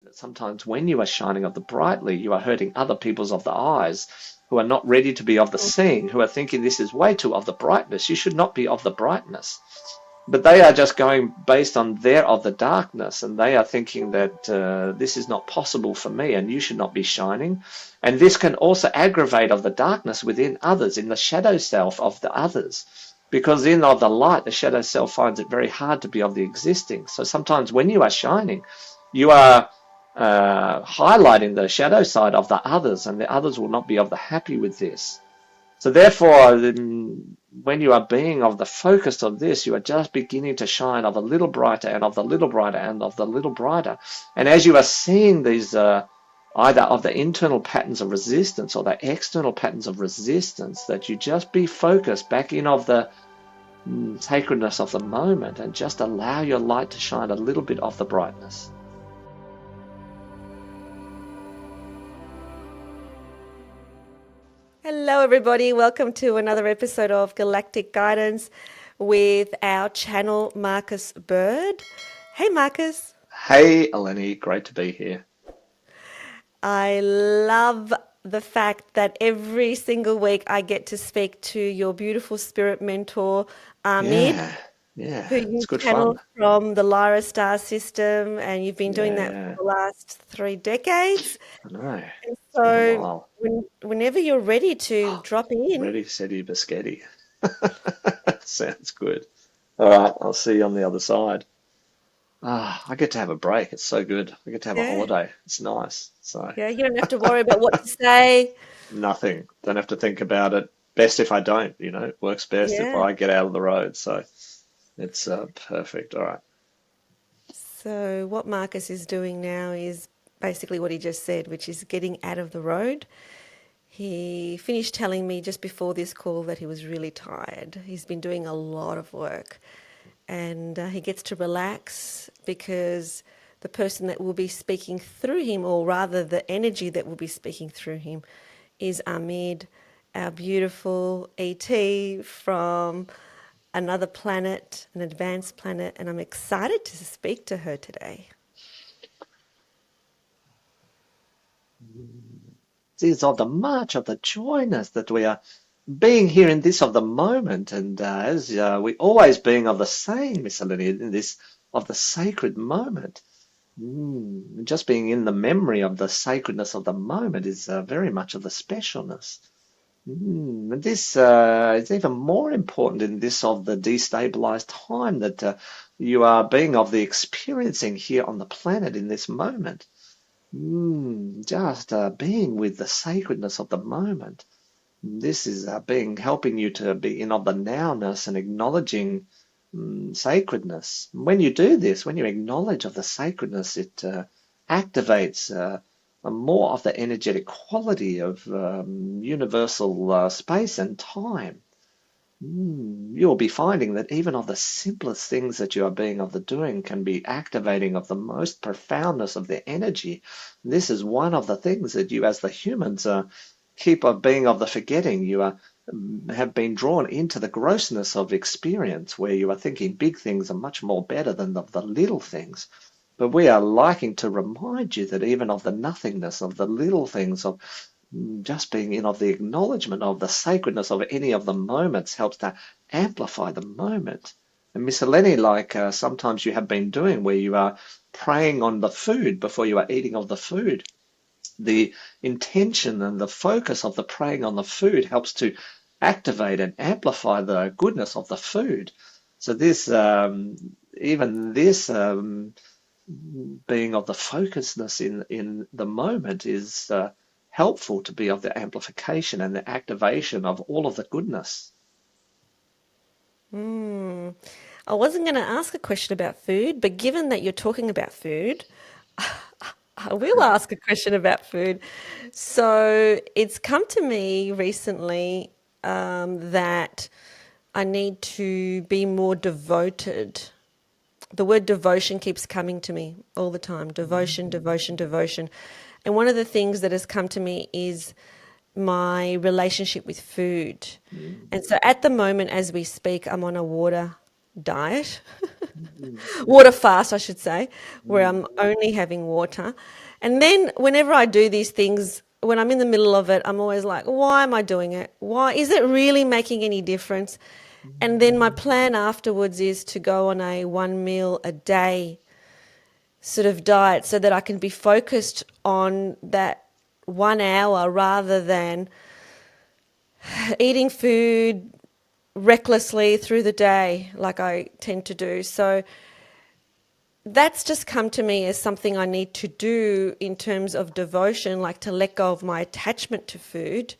that sometimes when you are shining of the brightly, you are hurting other people's of the eyes who are not ready to be of the seeing, who are thinking this is way too of the brightness. You should not be of the brightness. But they are just going based on their of the darkness, and they are thinking that this is not possible for me, and you should not be shining. And this can also aggravate of the darkness within others, in the shadow self of the others. Because in of the light, the shadow self finds it very hard to be of the existing. So sometimes when you are shining, you are highlighting the shadow side of the others, and the others will not be of the happy with this. So therefore, when you are being of the focus of this, you are just beginning to shine of a little brighter and of the little brighter and of the little brighter. And as you are seeing these either of the internal patterns of resistance or the external patterns of resistance, that you just be focused back in of the sacredness of the moment and just allow your light to shine a little bit of the brightness. Hello, everybody. Welcome to another episode of Galactic Guidance with our channel, Marcus Bird. Hey, Marcus. Hey, Eleni, great to be here. I love the fact that every single week I get to speak to your beautiful spirit mentor, Ameed, Yeah, who it's you good channel fun. from the Lyra star system, and you've been doing that for Yeah, the last 3 decades. I know. And It's been a so, while. whenever you're ready to drop in, Ready, steady, biscotti. Sounds good. All right, I'll see you on the other side. I get to have a break. It's so good. I get to have a yeah, holiday. It's nice. So yeah, you don't have to worry about what to say. nothing. Don't have to think about it. Best if I don't, it works best if Yeah. I get out of the road. So it's perfect. All right. So, what Marcus is doing now is basically what he just said, which is getting out of the road. He finished telling me just before this call that he was really tired. He's been doing a lot of work and he gets to relax because the person that will be speaking through him, or rather the energy that will be speaking through him, is Ameed, our beautiful ET from another planet, an advanced planet, and I'm excited to speak to her today. These are the march of the joyness that we are being here in this of the moment, and as we always being of the same, miscellaneous in this of the sacred moment. Just being in the memory of the sacredness of the moment is very much of the specialness. And this is even more important in this of the destabilized time that you are being of the experiencing here on the planet in this moment. Just being with the sacredness of the moment. This is being helping you to be in of the nowness and acknowledging sacredness. When you do this, when you acknowledge of the sacredness, it activates more of the energetic quality of universal space and time. You'll be finding that even of the simplest things that you are being of the doing can be activating of the most profoundness of the energy. This is one of the things that you as the humans keep of being of the forgetting. You are have been drawn into the grossness of experience where you are thinking big things are much more better than the little things. But we are liking to remind you that even of the nothingness of the little things of just being in of the acknowledgement of the sacredness of any of the moments helps to amplify the moment. And Miss Eleni, like sometimes you have been doing where you are praying on the food before you are eating of the food. The intention and the focus of the praying on the food helps to activate and amplify the goodness of the food. So this, even this being of the focusedness in the moment is helpful to be of the amplification and the activation of all of the goodness. Mm. I wasn't going to ask a question about food, but given that you're talking about food, I will ask a question about food. So it's come to me recently that I need to be more devoted. The word devotion keeps coming to me all the time. Devotion, devotion, devotion. And one of the things that has come to me is my relationship with food. Mm. And so at the moment, as we speak, I'm on a water diet, mm, water fast, I should say, where mm, I'm only having water. And then whenever I do these things, when I'm in the middle of it, I'm always like, why am I doing it? Why is it really making any difference? And then my plan afterwards is to go on a 1 meal a day sort of diet so that I can be focused on that 1 hour rather than eating food recklessly through the day like I tend to do. So that's just come to me as something I need to do in terms of devotion, like to let go of my attachment to food.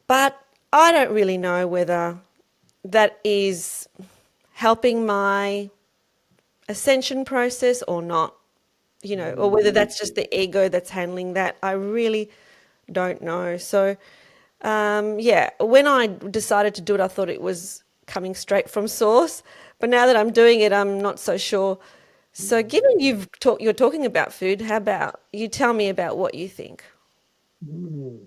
But I don't really know whether that is helping my ascension process or not, or whether mm, that's just the ego that's handling that. I really don't know. So, yeah, when I decided to do it, I thought it was coming straight from source. But now that I'm doing it, I'm not so sure. So, given you're talking about food, how about you tell me about what you think? mm.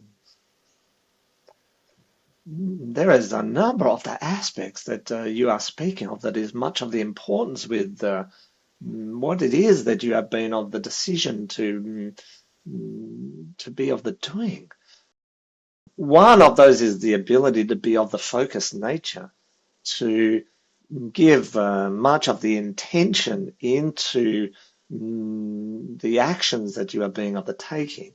There is a number of the aspects that you are speaking of that is much of the importance with what it is that you have been of the decision to be of the doing. One of those is the ability to be of the focused nature, to give much of the intention into the actions that you are being of the taking.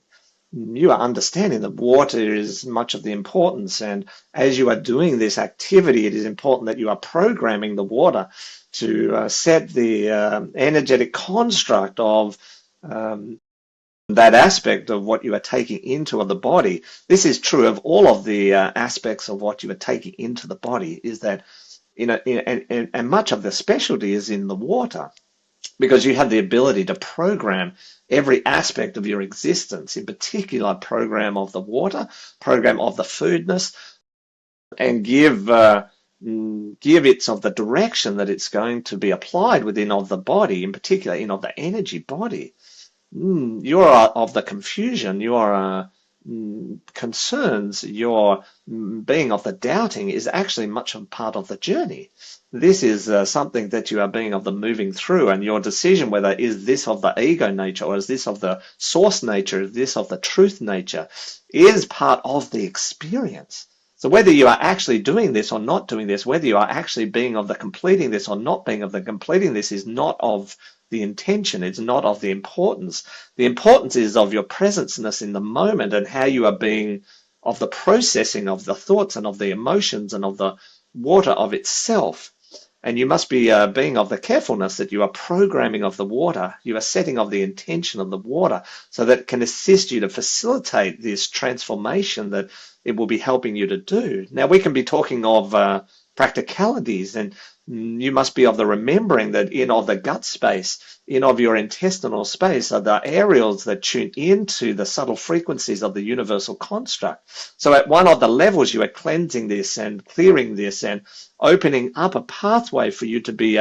You are understanding that water is much of the importance, and as you are doing this activity, it is important that you are programming the water to set the energetic construct of that aspect of what you are taking into the body. This is true of all of the aspects of what you are taking into the body, is that and much of the specialty is in the water, because you have the ability to program every aspect of your existence, in particular program of the water, program of the foodness, and give it of the direction that it's going to be applied within of the body, in particular in of the energy body. Your of the confusion, your concerns, your being of the doubting is actually much a part of the journey. This is something that you are being of the moving through, and your decision whether is this of the ego nature or is this of the source nature, is this of the truth nature, is part of the experience. So whether you are actually doing this or not doing this, whether you are actually being of the completing this or not being of the completing this, is not of the intention, it's not of the importance. The importance is of your presenceness in the moment and how you are being of the processing of the thoughts and of the emotions and of the water of itself. And you must be being of the carefulness that you are programming of the water, you are setting of the intention of the water so that it can assist you to facilitate this transformation that it will be helping you to do. Now, we can be talking of practicalities, and you must be of the remembering that in of the gut space, in of your intestinal space, are the areas that tune into the subtle frequencies of the universal construct. So at one of the levels, you are cleansing this and clearing this and opening up a pathway for you to be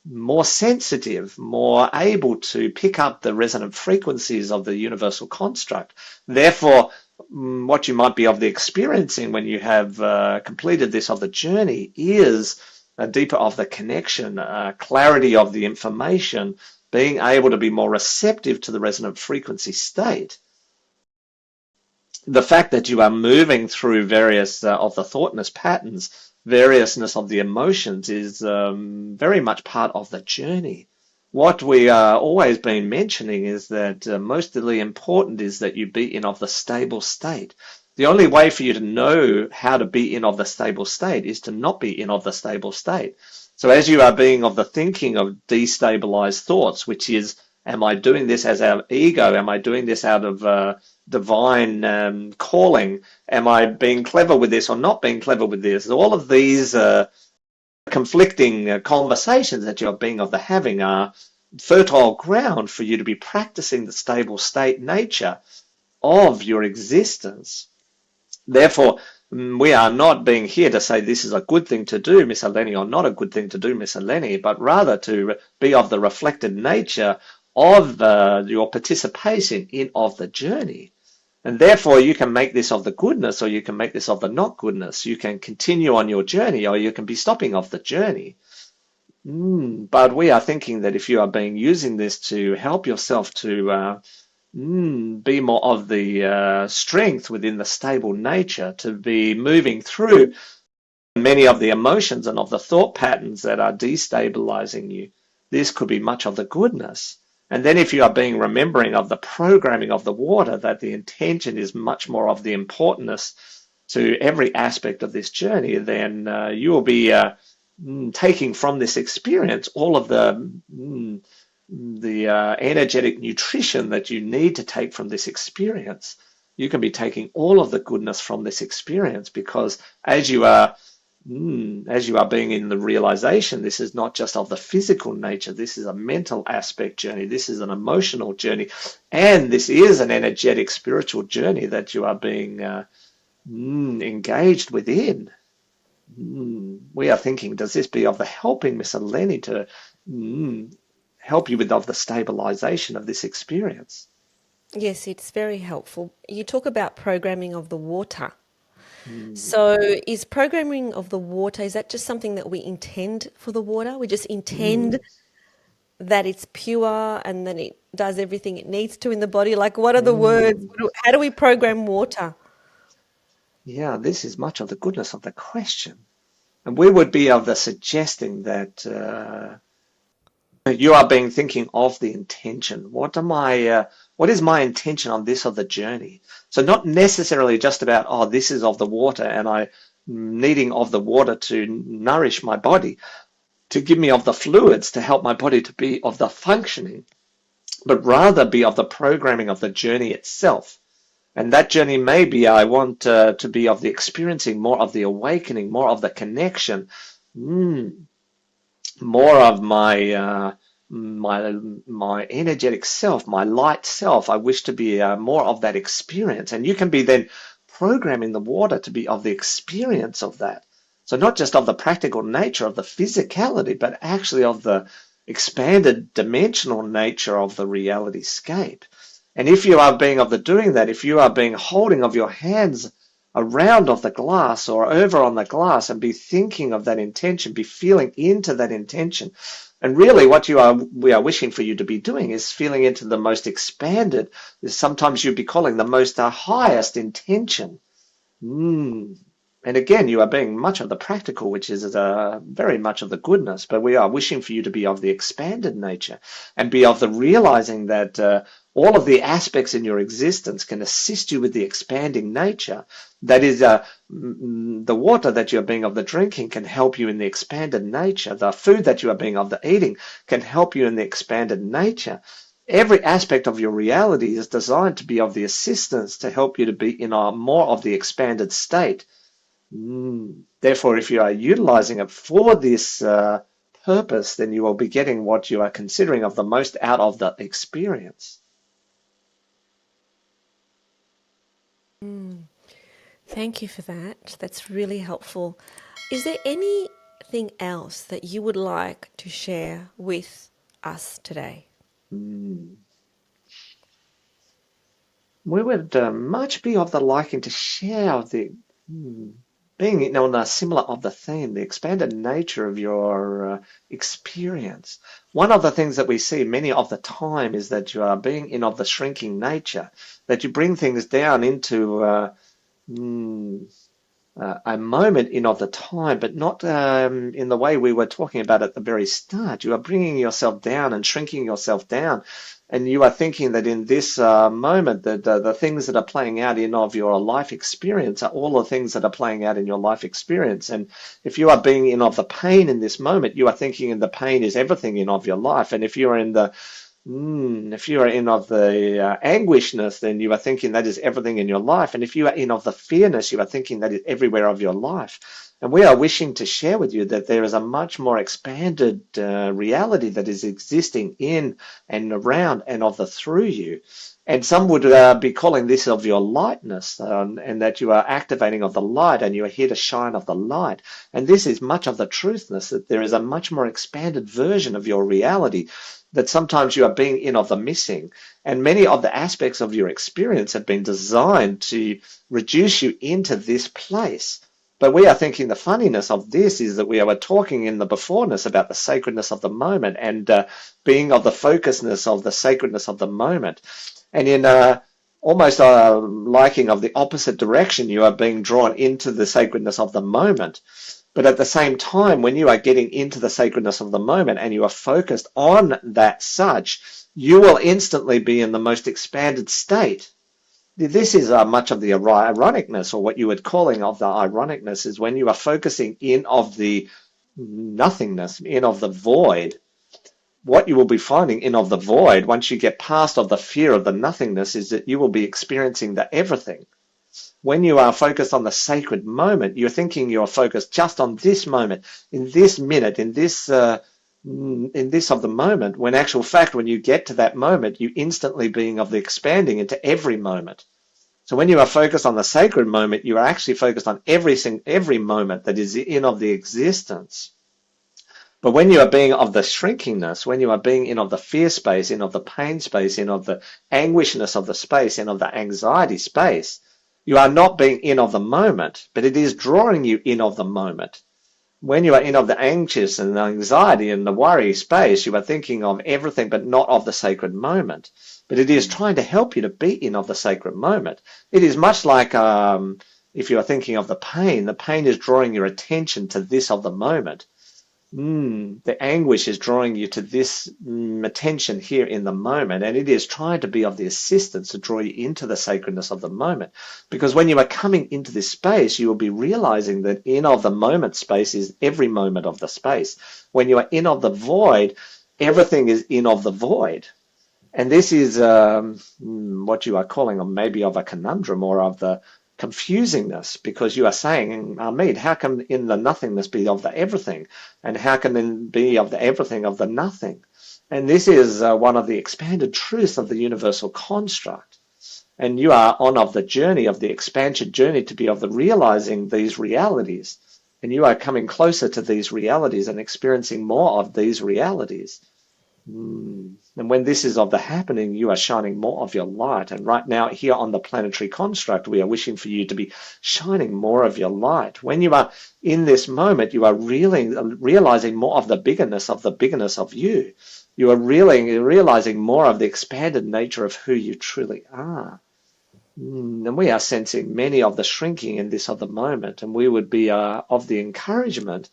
more sensitive, more able to pick up the resonant frequencies of the universal construct. Therefore, what you might be of the experiencing when you have completed this of the journey is a deeper of the connection, clarity of the information, being able to be more receptive to the resonant frequency state. The fact that you are moving through various of the thoughtness patterns, variousness of the emotions is very much part of the journey. What we are always been mentioning is that mostly important is that you be in of the stable state. The only way for you to know how to be in of the stable state is to not be in of the stable state. So as you are being of the thinking of destabilized thoughts, which is, am I doing this as our ego? Am I doing this out of divine calling? Am I being clever with this or not being clever with this? All of these conflicting conversations that you're being of the having are fertile ground for you to be practicing the stable state nature of your existence. Therefore, we are not being here to say this is a good thing to do, Miss Eleni, or not a good thing to do, Miss Eleni, but rather to be of the reflected nature of your participation in of the journey. And therefore, you can make this of the goodness, or you can make this of the not goodness. You can continue on your journey, or you can be stopping off the journey. But we are thinking that if you are being using this to help yourself to be more of the strength within the stable nature, to be moving through many of the emotions and of the thought patterns that are destabilizing you, this could be much of the goodness. And then if you are being remembering of the programming of the water, that the intention is much more of the importance to every aspect of this journey, then you will be taking from this experience all of the energetic nutrition that you need to take from this experience. You can be taking all of the goodness from this experience, because as you are being in the realization, this is not just of the physical nature, this is a mental aspect journey, this is an emotional journey, and this is an energetic spiritual journey that you are being engaged within. We are thinking, does this be of the helping, Miss Eleni, to help you with of the stabilization of this experience? Yes, it's very helpful. You talk about programming of the water. So is programming of the water, is that just something that we intend for the water? We just intend that it's pure and then it does everything it needs to in the body? Like, what are the words? How do we program water? Yeah, this is much of the goodness of the question. And we would be of the suggesting that you are being thinking of the intention. What is my intention on this of the journey? So not necessarily just about, oh, this is of the water and I needing of the water to nourish my body, to give me of the fluids to help my body to be of the functioning, but rather be of the programming of the journey itself. And that journey may be, I want to be of the experiencing, more of the awakening, more of the connection, more of my energetic self, my light self. I wish to be more of that experience. And you can be then programming the water to be of the experience of that. So not just of the practical nature of the physicality, but actually of the expanded dimensional nature of the reality scape. And if you are being of the doing that, if you are being holding of your hands around of the glass or over on the glass and be thinking of that intention, be feeling into that intention. And really what we are wishing for you to be doing is feeling into the most expanded, sometimes you'd be calling the most highest intention. And again, you are being much of the practical, which is very much of the goodness, but we are wishing for you to be of the expanded nature and be of the realizing that all of the aspects in your existence can assist you with the expanding nature. That is, the water that you are being of the drinking can help you in the expanded nature. The food that you are being of the eating can help you in the expanded nature. Every aspect of your reality is designed to be of the assistance to help you to be in a more of the expanded state. Therefore, if you are utilizing it for this purpose, then you will be getting what you are considering of the most out of the experience. Thank you for that. That's really helpful. Is there anything else that you would like to share with us today? We would much be of the liking to share the being on a similar of the theme, the expanded nature of your experience. One of the things that we see many of the time is that you are being in of the shrinking nature, that you bring things down into a moment in of the time, but not in the way we were talking about at the very start. You are bringing yourself down and shrinking yourself down. And you are thinking that in this moment that the things that are playing out in of your life experience are all the things that are playing out in your life experience. And if you are being in of the pain in this moment, you are thinking in the pain is everything in of your life. And if you are in the of the anguishness, then you are thinking that is everything in your life. And if you are in of the fearness, you are thinking that is everywhere of your life. And we are wishing to share with you that there is a much more expanded reality that is existing in and around and of the through you. And some would be calling this of your lightness, and that you are activating of the light and you are here to shine of the light. And this is much of the truthness, that there is a much more expanded version of your reality that sometimes you are being in of the missing. And many of the aspects of your experience have been designed to reduce you into this place. But we are thinking the funniness of this is that we were talking in the beforeness about the sacredness of the moment and being of the focusedness of the sacredness of the moment. And in almost a liking of the opposite direction, you are being drawn into the sacredness of the moment. But at the same time, when you are getting into the sacredness of the moment and you are focused on that such, you will instantly be in the most expanded state. This is much of the ironicness, or what you would calling of the ironicness, is when you are focusing in of the nothingness, in of the void. What you will be finding in of the void, once you get past of the fear of the nothingness, is that you will be experiencing the everything. When you are focused on the sacred moment, you're thinking you're focused just on this moment, in this minute, in this of the moment, when actual fact, when you get to that moment, you instantly being of the expanding into every moment. So when you are focused on the sacred moment, you are actually focused on every moment that is in of the existence. But when you are being of the shrinkingness, when you are being in of the fear space, in of the pain space, in of the anguishness of the space, in of the anxiety space, you are not being in of the moment, but it is drawing you in of the moment. When you are in of the anxious and the anxiety and the worry space, you are thinking of everything but not of the sacred moment. But it is trying to help you to be in of the sacred moment. It is much like if you are thinking of the pain is drawing your attention to this of the moment. The anguish is drawing you to this attention here in the moment, and it is trying to be of the assistance to draw you into the sacredness of the moment. Because when you are coming into this space, you will be realizing that in of the moment space is every moment of the space. When you are in of the void, everything is in of the void. And this is what you are calling maybe of a conundrum or of the confusingness, because you are saying, Ameed, how can in the nothingness be of the everything? And how can then be of the everything of the nothing? And this is one of the expanded truths of the universal construct. And you are on of the journey, of the expansion journey, to be of the realizing these realities. And you are coming closer to these realities and experiencing more of these realities. And when this is of the happening, you are shining more of your light. And right now, here on the planetary construct, we are wishing for you to be shining more of your light. When you are in this moment, you are really realizing more of the bigness of you. You are really realizing more of the expanded nature of who you truly are. And we are sensing many of the shrinking in this other moment. And we would be of the encouragement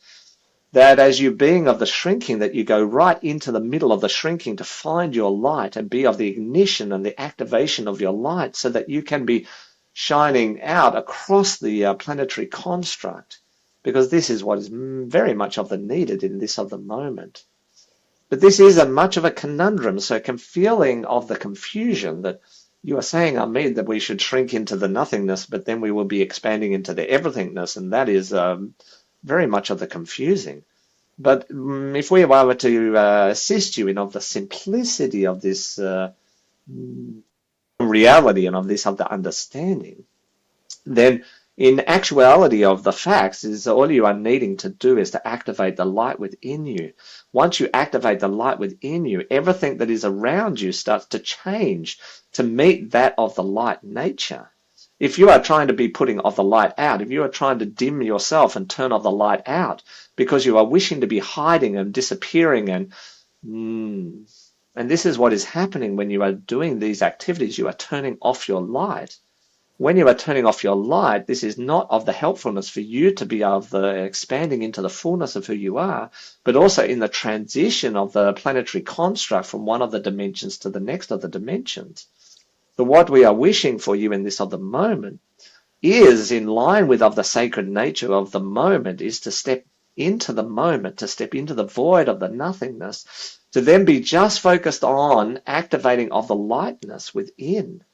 that as you being of the shrinking, that you go right into the middle of the shrinking to find your light and be of the ignition and the activation of your light, so that you can be shining out across the planetary construct, because this is what is very much of the needed in this of the moment. But this is a much of a conundrum, so feeling of the confusion that you are saying, Ameed, that we should shrink into the nothingness, but then we will be expanding into the everythingness, and that is very much of the confusing. But if we were to assist you in of the simplicity of this reality and of this of the understanding, then in actuality of the facts is all you are needing to do is to activate the light within you. Once you activate the light within you, everything that is around you starts to change to meet that of the light nature. If you are trying to be putting off the light out, if you are trying to dim yourself and turn off the light out because you are wishing to be hiding and disappearing, and this is what is happening when you are doing these activities, you are turning off your light. When you are turning off your light, this is not of the helpfulness for you to be of the expanding into the fullness of who you are, but also in the transition of the planetary construct from one of the dimensions to the next of the dimensions. So what we are wishing for you in this of the moment is in line with of the sacred nature of the moment, is to step into the moment, to step into the void of the nothingness, to then be just focused on activating of the lightness within.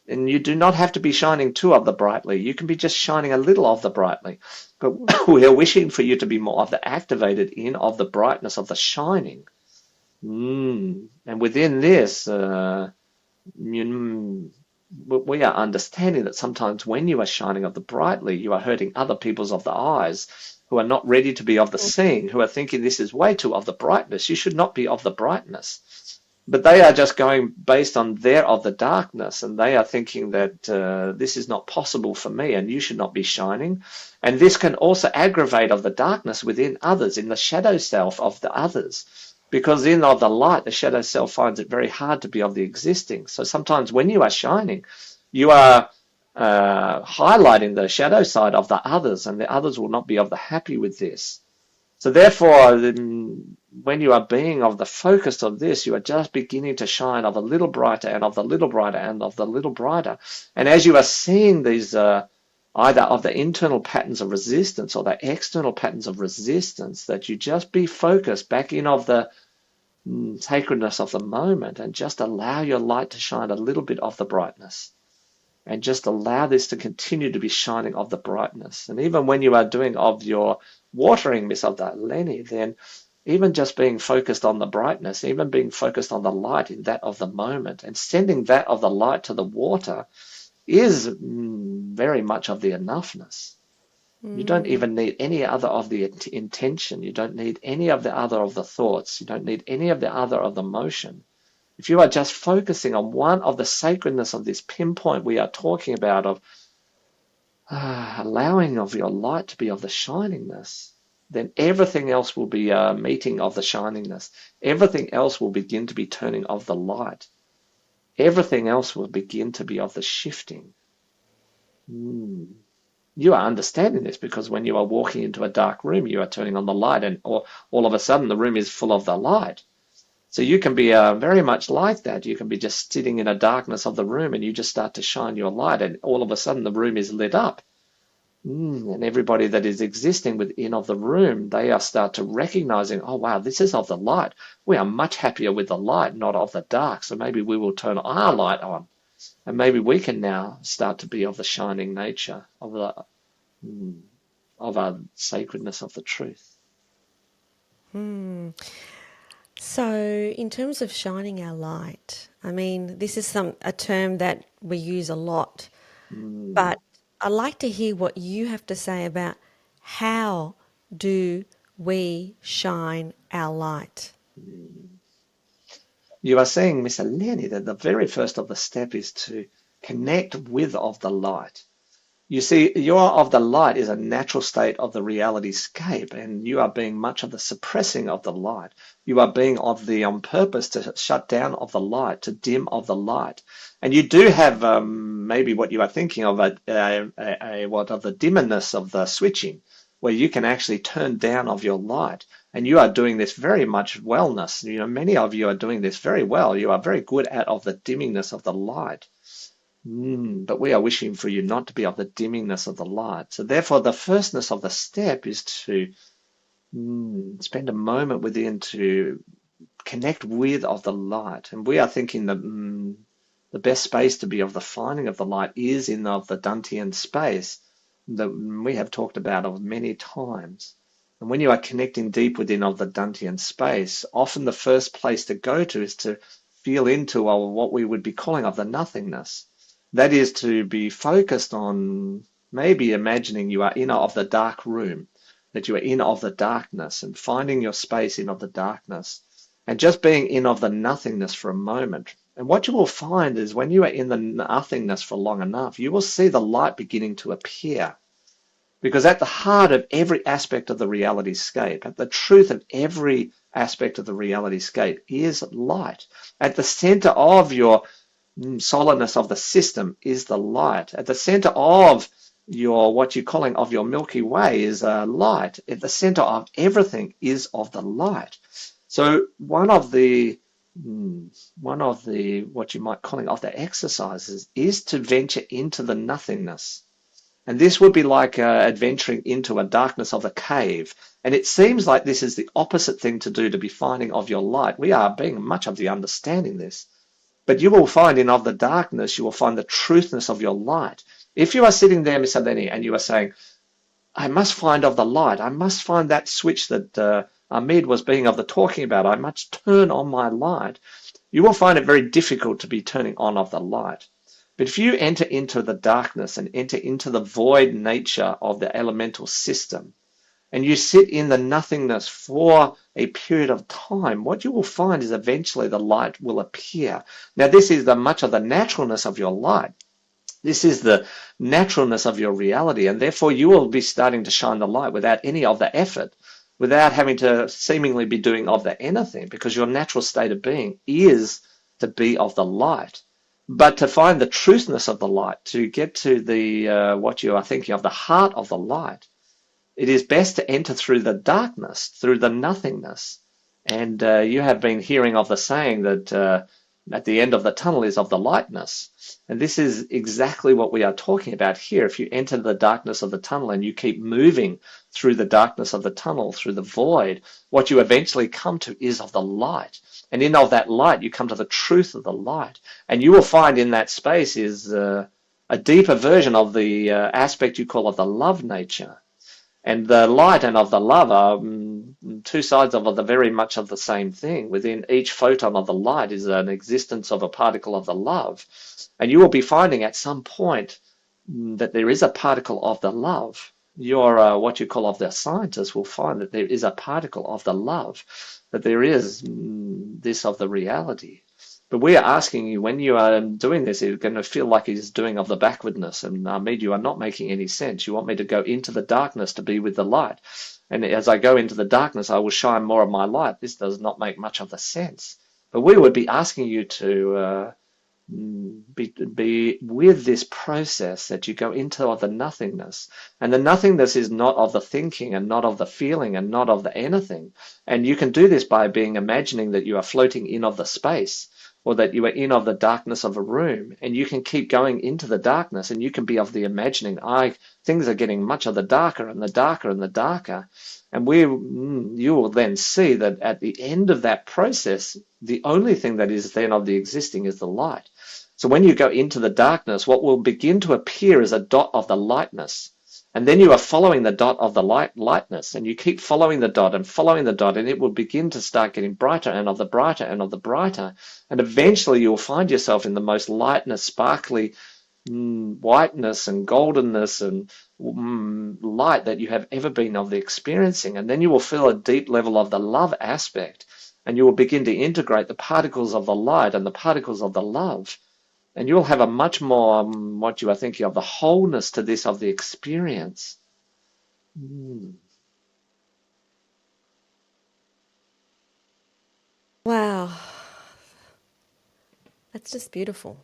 And you do not have to be shining too of the brightly. You can be just shining a little of the brightly. But we are wishing for you to be more of the activated in of the brightness of the shining. And within this, we are understanding that sometimes when you are shining of the brightly, you are hurting other people's of the eyes who are not ready to be of the seeing, who are thinking this is way too of the brightness. You should not be of the brightness. But they are just going based on their of the darkness, and they are thinking that this is not possible for me, and you should not be shining. And this can also aggravate of the darkness within others, in the shadow self of the others. Because in of the light, the shadow self finds it very hard to be of the existing. So sometimes when you are shining, you are highlighting the shadow side of the others, and the others will not be of the happy with this. So therefore, when you are being of the focus of this, you are just beginning to shine of a little brighter and of the little brighter and of the little brighter. And as you are seeing these either of the internal patterns of resistance or the external patterns of resistance, that you just be focused back in of the sacredness of the moment and just allow your light to shine a little bit of the brightness. And just allow this to continue to be shining of the brightness. And even when you are doing of your watering, Miss of that Lenny, then even just being focused on the brightness, even being focused on the light in that of the moment, and sending that of the light to the water is very much of the enoughness. You don't even need any other of the intention. You don't need any of the other of the thoughts. You don't need any of the other of the motion. If you are just focusing on one of the sacredness of this pinpoint we are talking about, of allowing of your light to be of the shiningness, then everything else will be a meeting of the shiningness. Everything else will begin to be turning of the light. Everything else will begin to be of the shifting. You are understanding this because when you are walking into a dark room, you are turning on the light, and all of a sudden the room is full of the light. So you can be very much like that. You can be just sitting in a darkness of the room and you just start to shine your light, and all of a sudden the room is lit up. And everybody that is existing within of the room, they are start to recognizing, oh wow, this is of the light. We are much happier with the light, not of the dark. So maybe we will turn our light on, and maybe we can now start to be of the shining nature of our sacredness of the truth. So, in terms of shining our light, I mean, this is a term that we use a lot, but I'd like to hear what you have to say about how do we shine our light? You are saying, Miss Eleni, that the very first of the step is to connect with of the light. You see, your of the light is a natural state of the reality scape, and you are being much of the suppressing of the light. You are being of the on purpose to shut down of the light, to dim of the light. And you do have maybe what you are thinking of what of the dimmerness of the switching, where you can actually turn down of your light. And you are doing this very much wellness. You know, many of you are doing this very well. You are very good at of the dimmingness of the light. But we are wishing for you not to be of the dimmingness of the light. So therefore, the firstness of the step is to spend a moment within to connect with of the light. And we are thinking that the best space to be of the finding of the light is in of the Dantian space that we have talked about of many times. And when you are connecting deep within of the Dantian space, often the first place to go to is to feel into what we would be calling of the nothingness. That is to be focused on maybe imagining you are in of the dark room, that you are in of the darkness, and finding your space in of the darkness, and just being in of the nothingness for a moment. And what you will find is when you are in the nothingness for long enough, you will see the light beginning to appear. Because at the heart of every aspect of the reality scape, at the truth of every aspect of the reality scape is light. At the center of your solidness of the system is the light. At the center of your, what you're calling of your Milky Way is light. At the center of everything is of the light. So one of the what you might calling of the exercises is to venture into the nothingness. And this would be like adventuring into a darkness of a cave. And it seems like this is the opposite thing to do, to be finding of your light. We are being much of the understanding this. But you will find in of the darkness, you will find the truthness of your light. If you are sitting there, Miss Adeni, and you are saying, I must find of the light, I must find that switch that Ameed was being of the talking about, I must turn on my light, you will find it very difficult to be turning on of the light. But if you enter into the darkness and enter into the void nature of the elemental system, and you sit in the nothingness for a period of time, what you will find is eventually the light will appear. Now, this is the much of the naturalness of your light. This is the naturalness of your reality, and therefore you will be starting to shine the light without any of the effort, without having to seemingly be doing of the anything, because your natural state of being is to be of the light. But to find the truthness of the light, to get to the what you are thinking of, the heart of the light, it is best to enter through the darkness, through the nothingness. And you have been hearing of the saying that at the end of the tunnel is of the lightness. And this is exactly what we are talking about here. If you enter the darkness of the tunnel and you keep moving through the darkness of the tunnel, through the void, what you eventually come to is of the light. And in of that light, you come to the truth of the light. And you will find in that space is a deeper version of the aspect you call of the love nature. And the light and of the love are two sides of the very much of the same thing. Within each photon of the light is an existence of a particle of the love. And you will be finding at some point that there is a particle of the love. Your what you call of the scientists will find that there is a particle of the love, that there is this of the reality. But we are asking you, when you are doing this, you're going to feel like he's doing of the backwardness. And Ameed, you are not making any sense. You want me to go into the darkness to be with the light. And as I go into the darkness, I will shine more of my light. This does not make much of the sense. But we would be asking you to be with this process, that you go into the nothingness. And the nothingness is not of the thinking and not of the feeling and not of the anything. And you can do this by imagining that you are floating in of the space, or that you are in of the darkness of a room, and you can keep going into the darkness, and you can be of the imagining, things are getting much of the darker and the darker and the darker. And you will then see that at the end of that process, the only thing that is then of the existing is the light. So when you go into the darkness, what will begin to appear is a dot of the lightness. And then you are following the dot of the lightness, and you keep following the dot, and it will begin to start getting brighter and of the brighter and of the brighter. And eventually you will find yourself in the most lightness, sparkly whiteness and goldenness and light that you have ever been of the experiencing. And then you will feel a deep level of the love aspect, and you will begin to integrate the particles of the light and the particles of the love. And you'll have a much more, what you are thinking of, the wholeness to this of the experience. Wow. That's just beautiful.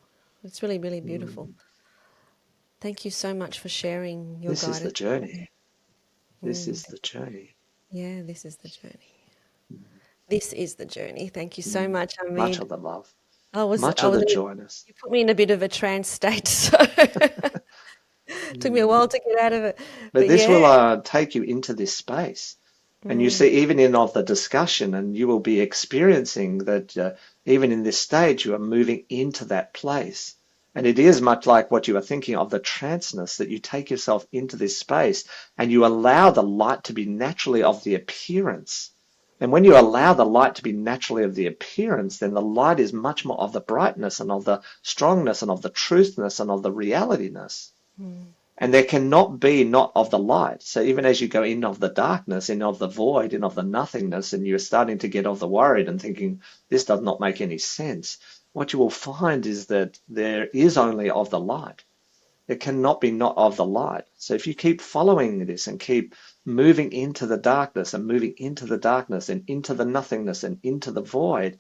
It's really, really beautiful. Thank you so much for sharing your This is the guidance. journey. This is the journey. Yeah, this is the journey. This is the journey. Thank you so much, Much Ameed. of the love. I was Much I of was the in a, joyness. you put me in a bit of a trance state, so took me a while to get out of it. But But this yeah. will take you into this space. And you see, even in of the discussion, and you will be experiencing that even in this stage, you are moving into that place. And it is much like what you are thinking of the tranceness, that you take yourself into this space and you allow the light to be naturally of the appearance. And when you allow the light to be naturally of the appearance, then the light is much more of the brightness and of the strongness and of the truthness and of the realityness. And there cannot be not of the light. So even as you go in of the darkness, in of the void, in of the nothingness, and you're starting to get of the worried and thinking, this does not make any sense, what you will find is that there is only of the light. There cannot be not of the light. So if you keep following this and keep moving into the darkness and moving into the darkness and into the nothingness and into the void,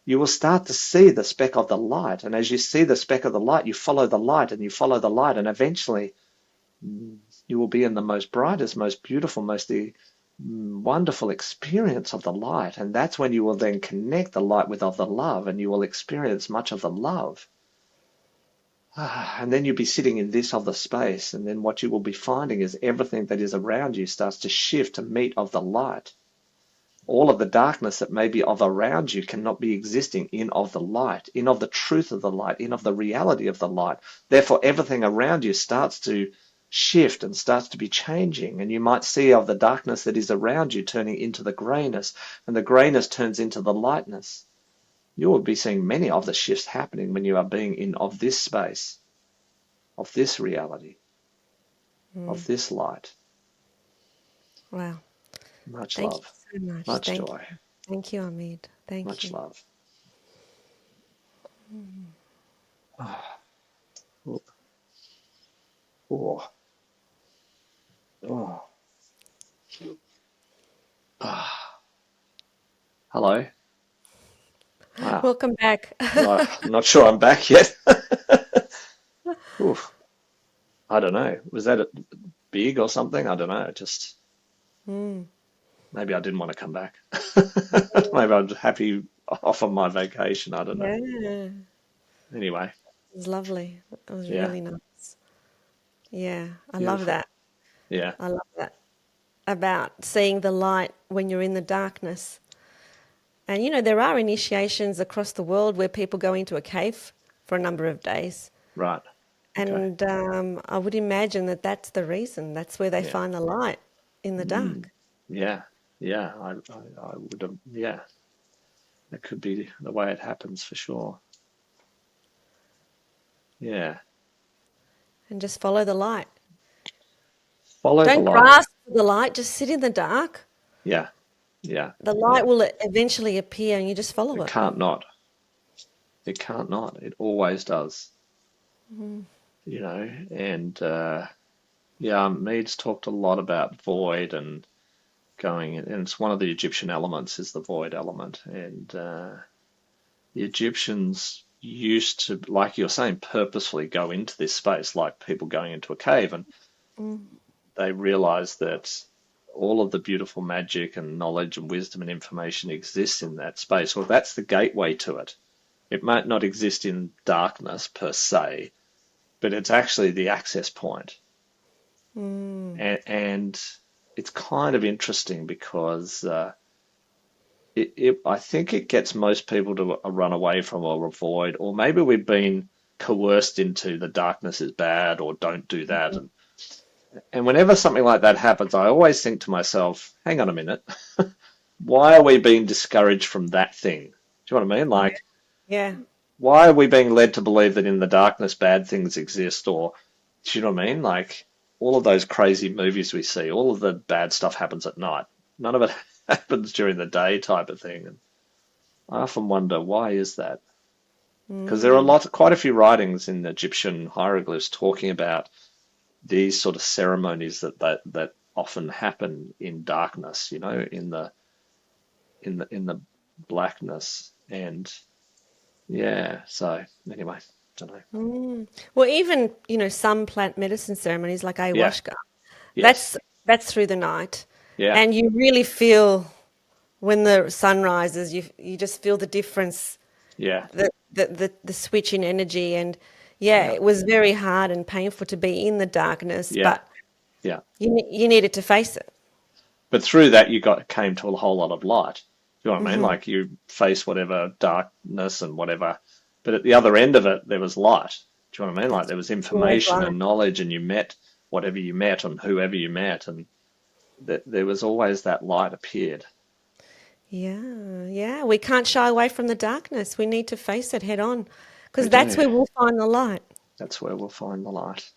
you will start to see the speck of the light. And as you see the speck of the light, you follow the light and you follow the light, and eventually you will be in the most brightest, most beautiful, most wonderful experience of the light. And that's when you will then connect the light with of the love, and you will experience much of the love. And then you'll be sitting in this of the space, and then what you will be finding is everything that is around you starts to shift to meet of the light. All of the darkness that may be of around you cannot be existing in of the light, in of the truth of the light, in of the reality of the light. Therefore, everything around you starts to shift and starts to be changing. And you might see of the darkness that is around you turning into the grayness, and the grayness turns into the lightness. You will be seeing many of the shifts happening when you are being in of this space, of this reality, of this light. Wow. Much Thank you love. so much. Much joy. Thank you, Ameed. Thank Much you. love. Oh, oh, oh. Ah. Hello. Wow. Welcome back. I'm not sure I'm back yet. Oof. I don't know. Was that big or something? I don't know. Just Mm. maybe I didn't want to come back. Maybe I'm happy off on my vacation. I don't know. Yeah, it Anyway, was lovely. It was yeah, really nice. Yeah, I love beautiful. that. Yeah, I love that about seeing the light when you're in the darkness. And there are initiations across the world where people go into a cave for a number of days. right. Okay. And I would imagine that that's the reason. That's where they Yeah. find the light in the Mm. dark. Yeah. Yeah. I would have, yeah, that could be the way it happens for sure. Yeah. And just follow the light. Follow the Don't light. grasp the light, just sit in the dark. Yeah. Yeah. The light Yeah. will eventually appear and you just follow It it. can't not. It can't not. It always does. Mm. And yeah, Mead's talked a lot about void and going, and it's one of the Egyptian elements is the void element. And the Egyptians used to, like you're saying, purposefully go into this space, like people going into a cave, and Mm. they realized that all of the beautiful magic and knowledge and wisdom and information exists in that space. Well, that's the gateway to it. It might not exist in darkness per se, but it's actually the access point. Mm. And it's kind of interesting because I think it gets most people to run away from or avoid, or maybe we've been coerced into the darkness is bad or don't do that. And whenever something like that happens, I always think to myself, hang on a minute, why are we being discouraged from that thing? Do you know what I mean? Yeah. Like, Yeah. why are we being led to believe that in the darkness bad things exist? Or, do you know what I mean? Like, all of those crazy movies we see, all of the bad stuff happens at night. None of it happens during the day type of thing. And I often wonder, why is that? Because there are Mm. quite a few writings in Egyptian hieroglyphs talking about these sort of ceremonies that often happen in darkness, in the blackness. And yeah, so anyway, don't know. Mm. Well, even, some plant medicine ceremonies like Yeah, ayahuasca, yes, that's through the night. yeah, And you really feel when the sun rises, you just feel the difference, yeah, the switch in energy. And yeah, yeah, it was very hard and painful to be in the darkness, yeah, but yeah. you needed to face it. But through that, you came to a whole lot of light. Do you know what I mean? Hmm. Like you face whatever darkness and whatever, but at the other end of it, there was light. Do you know what I mean? Like That's there was always information right. and knowledge, and you met whatever you met and whoever you met, and there was always that light appeared. Yeah, yeah. We can't shy away from the darkness. We need to face it head on We because that's do. where we'll find the light. That's where we'll find the light.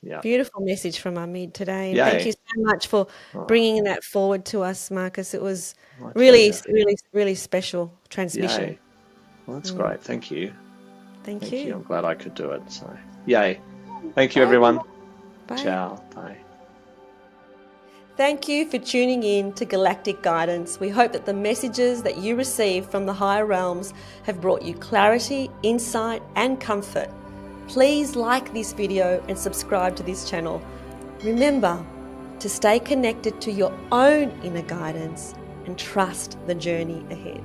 Yeah. Beautiful message from Ameed today. And thank you Yay. so much for Oh, bringing that forward to us, Marcus. It was my really, pleasure. really, really special transmission. Yay. Well, that's Mm. great. Thank you. Thank Thank you. you. I'm glad I could do it. So, yay. Thank you, Bye, everyone. everyone. Bye. Ciao. Bye. Thank you for tuning in to Galactic Guidance. We hope that the messages that you receive from the higher realms have brought you clarity, insight, and comfort. Please like this video and subscribe to this channel. Remember to stay connected to your own inner guidance and trust the journey ahead.